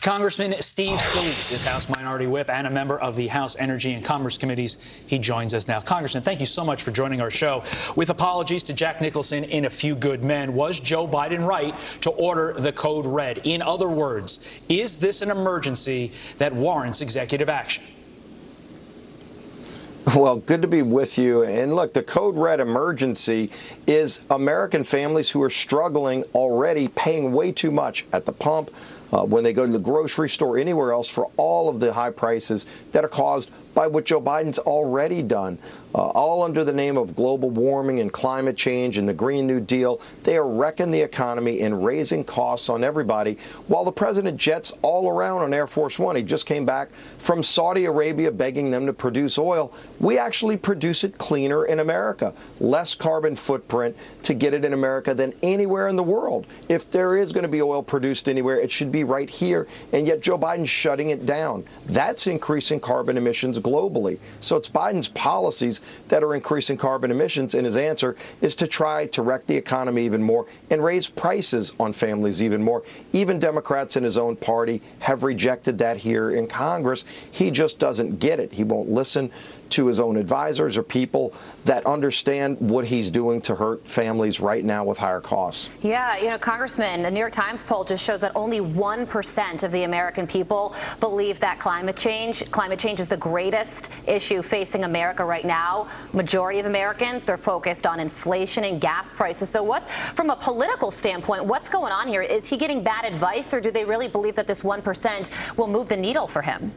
Congressman Steve Scalise is House Minority Whip and a member of the House Energy and Commerce Committees. He joins us now. Congressman, thank you so much for joining our show. With apologies to Jack Nicholson in A Few Good Men, was Joe Biden right to order the code red? In other words, is this an emergency that warrants executive action? Well, good to be with you. And look, the code red emergency is American families who are struggling already, paying way too much at the pump, when they go to the grocery store, anywhere else, for all of the high prices that are caused by what Joe Biden's already done, all under the name of global warming and climate change and the Green New Deal. They are wrecking the economy and raising costs on everybody, while the president jets all around on Air Force One. He just came back from Saudi Arabia begging them to produce oil. We actually produce it cleaner in America, less carbon footprint to get it in America than anywhere in the world. If there is going to be oil produced anywhere, it should be right here, and yet Joe Biden's shutting it down. That's increasing carbon emissions globally. So it's Biden's policies that are increasing carbon emissions, and his answer is to try to wreck the economy even more and raise prices on families even more. Even Democrats in his own party have rejected that here in Congress. He just doesn't get it. He won't listen to his own advisors or people that understand what he's doing to hurt families right now with higher costs. Yeah, Congressman, the New York Times poll just shows that only 1% of the American people believe that climate change is the greatest issue facing America right now. Majority of Americans, they're focused on inflation and gas prices. So from a political standpoint, what's going on here? Is he getting bad advice, or do they really believe that this 1% will move the needle for him?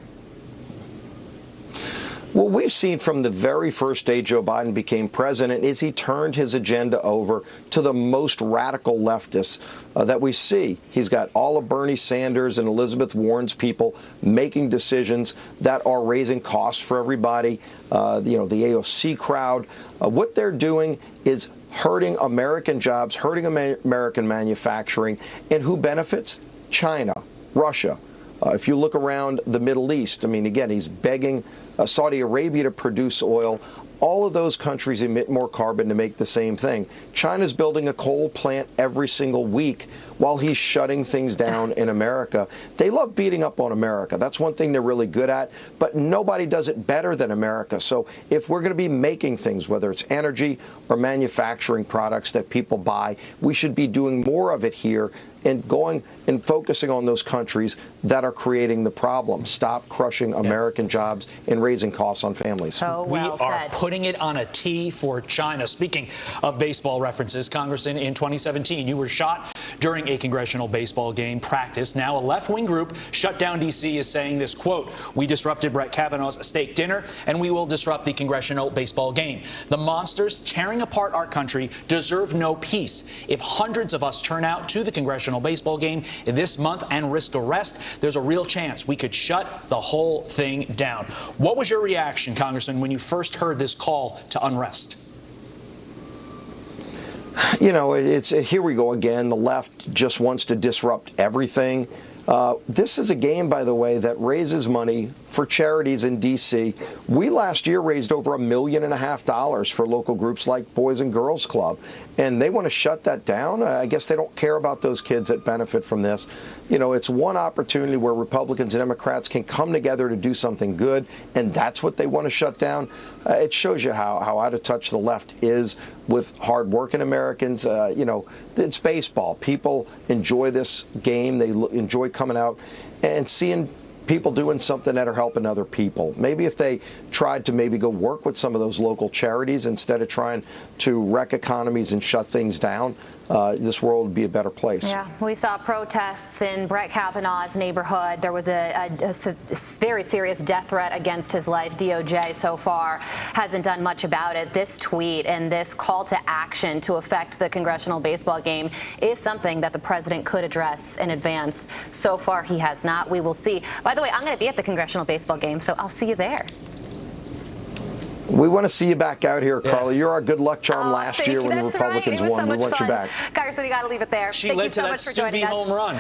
What we've seen from the very first day Joe Biden became president is he turned his agenda over to the most radical leftists that we see. He's got all of Bernie Sanders and Elizabeth Warren's people making decisions that are raising costs for everybody. The AOC crowd. What they're doing is hurting American jobs, hurting American manufacturing. And who benefits? China, Russia. If you look around the Middle East, I mean, again, he's begging Saudi Arabia to produce oil. All of those countries emit more carbon to make the same thing. China's building a coal plant every single week while he's shutting things down in America. They love beating up on America. That's one thing they're really good at, but nobody does it better than America. So if we're going to be making things, whether it's energy or manufacturing products that people buy, we should be doing more of it here and going and focusing on those countries that are creating the problem. Stop crushing American jobs and raising costs on families. So well we are said. putting it on a tee for China. Speaking of baseball references, Congressman, in 2017, you were shot during a congressional baseball game practice. Now a left-wing group shut down D.C. is saying this, quote, "We disrupted Brett Kavanaugh's steak dinner, and we will disrupt the congressional baseball game. The monsters tearing apart our country deserve no peace. If hundreds of us turn out to the congressional baseball game this month and risk arrest, there's a real chance we could shut the whole thing down." What was your reaction, Congressman, when you first heard this call to unrest? It's here we go again. The left just wants to disrupt everything. This is a game, by the way, that raises money for charities in D.C. We last year raised over $1.5 million for local groups like Boys and Girls Club, and they want to shut that down. I guess they don't care about those kids that benefit from this. It's one opportunity where Republicans and Democrats can come together to do something good, and that's what they want to shut down. It shows you how out of touch the left is with hard-working Americans. It's baseball. People enjoy this game. They enjoy coming out and seeing people doing something that are helping other people. Maybe if they tried to maybe go work with some of those local charities instead of trying to wreck economies and shut things down, this world would be a better place. Yeah, we saw protests in Brett Kavanaugh's neighborhood. There was a very serious death threat against his life. DOJ so far hasn't done much about it. This tweet and this call to action to affect the congressional baseball game is something that the president could address in advance. So far, he has not. We will see. By the way, I'm going to be at the congressional baseball game, so I'll see you there. We want to see you back out here, Carla. You're our good luck charm last year when the Republicans won. We want you back. Congressman, you got to leave it there. She led to that Stubby home run.